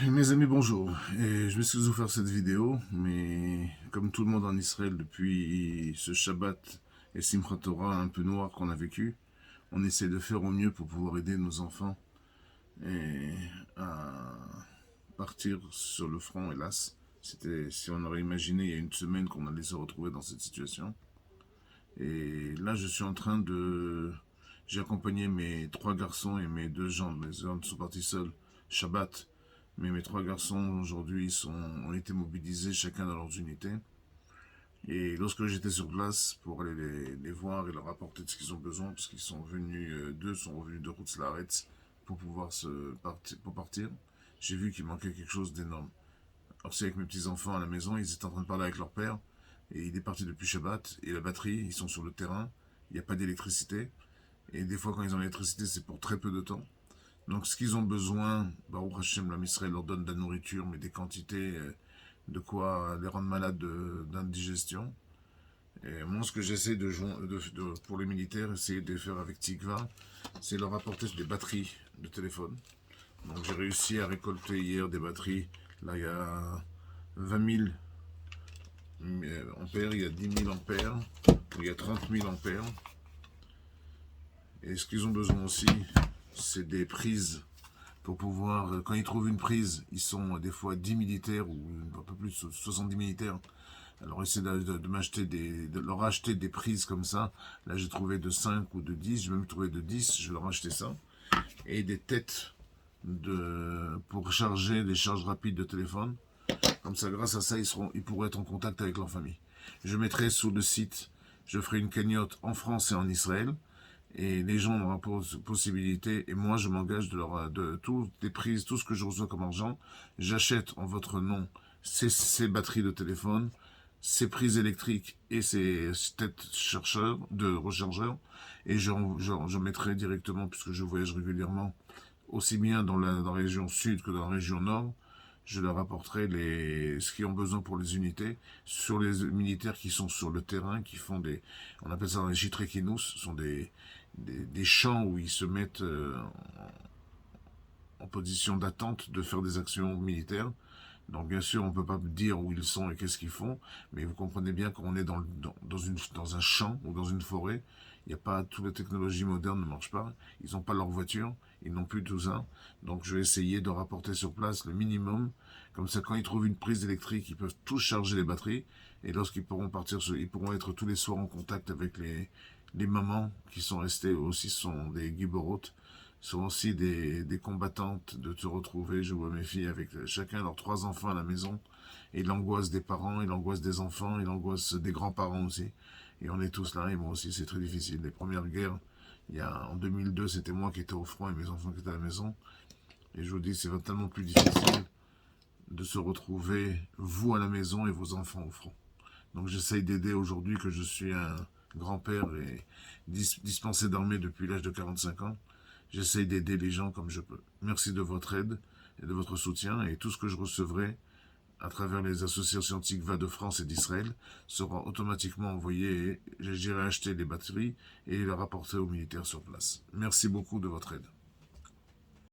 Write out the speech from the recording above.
Mes amis, bonjour. Et je m'excuse de vous faire cette vidéo, mais comme tout le monde en Israël depuis ce Shabbat et Simchat Torah un peu noir qu'on a vécu, on essaie de faire au mieux pour pouvoir aider nos enfants et à partir sur le front, hélas. Si on aurait imaginé il y a une semaine qu'on allait se retrouver dans cette situation. Et là, je suis en train de... J'ai accompagné mes trois garçons et mes deux jambes. Les hommes sont partis seuls, Shabbat. Mais mes trois garçons, aujourd'hui, ont été mobilisés chacun dans leurs unités. Et lorsque j'étais sur place pour aller les voir et leur apporter de ce qu'ils ont besoin, parce qu'ils sont venus, deux sont revenus de Routz-Laretz pour pouvoir pour partir, j'ai vu qu'il manquait quelque chose d'énorme. Alors c'est avec mes petits-enfants à la maison, ils étaient en train de parler avec leur père, et il est parti depuis Shabbat, et la batterie, ils sont sur le terrain, il n'y a pas d'électricité, et des fois quand ils ont l'électricité, c'est pour très peu de temps. Donc ce qu'ils ont besoin, Baruch Hashem, l'Am Israël leur donne de la nourriture, mais des quantités de quoi les rendre malades d'indigestion. Et moi, ce que j'essaie pour les militaires, essayer de faire avec Tikva, c'est leur apporter des batteries de téléphone. Donc j'ai réussi à récolter hier des batteries. Là, il y a 20 000 ampères, il y a 10 000 ampères, il y a 30 000 ampères. Et ce qu'ils ont besoin aussi, c'est des prises pour pouvoir, quand ils trouvent une prise, ils sont des fois 10 militaires ou un peu plus, 70 militaires. Alors essayer de leur acheter des prises comme ça. Là j'ai trouvé de 5 ou de 10, j'ai même trouvé de 10, je vais leur acheter ça. Et des têtes pour charger des charges rapides de téléphone. Comme ça, grâce à ça, ils pourront être en contact avec leur famille. Je mettrai sur le site, je ferai une cagnotte en France et en Israël. Et les gens auront possibilité, et moi je m'engage de toutes les prises, tout ce que je reçois comme argent, j'achète en votre nom ces batteries de téléphone, ces prises électriques et ces têtes de rechargeurs, et je mettrai directement, puisque je voyage régulièrement, aussi bien dans la région sud que dans la région nord, je leur apporterai ce qu'ils ont besoin pour les unités, sur les militaires qui sont sur le terrain, qui font on appelle ça dans les chitrekinous, ce sont des champs où ils se mettent en position d'attente de faire des actions militaires. Donc bien sûr, on ne peut pas dire où ils sont et qu'est-ce qu'ils font, mais vous comprenez bien qu'on est dans un champ ou dans une forêt. Il n'y a pas, toutes les technologies modernes ne marchent pas. Ils n'ont pas leur voiture, ils n'ont plus tout ça. Donc je vais essayer de rapporter sur place le minimum. Comme ça, quand ils trouvent une prise électrique, ils peuvent tous charger les batteries. Et lorsqu'ils pourront partir, ils pourront être tous les soirs en contact avec les mamans qui sont restées aussi, sont des giborotes, sont aussi des combattantes de te retrouver. Je vois mes filles avec chacun leurs trois enfants à la maison, et l'angoisse des parents, et l'angoisse des enfants, et l'angoisse des grands-parents aussi. Et on est tous là, et moi aussi, c'est très difficile. Les premières guerres, en 2002, c'était moi qui étais au front et mes enfants qui étaient à la maison. Et je vous dis, c'est tellement plus difficile de se retrouver, vous à la maison et vos enfants au front. Donc j'essaye d'aider aujourd'hui que je suis un grand-père et dispensé d'armée depuis l'âge de 45 ans. J'essaye d'aider les gens comme je peux. Merci de votre aide et de votre soutien, et tout ce que je recevrai à travers les associations Tikva de France et d'Israël sera automatiquement envoyé, et j'irai acheter les batteries et les rapporter aux militaires sur place. Merci beaucoup de votre aide.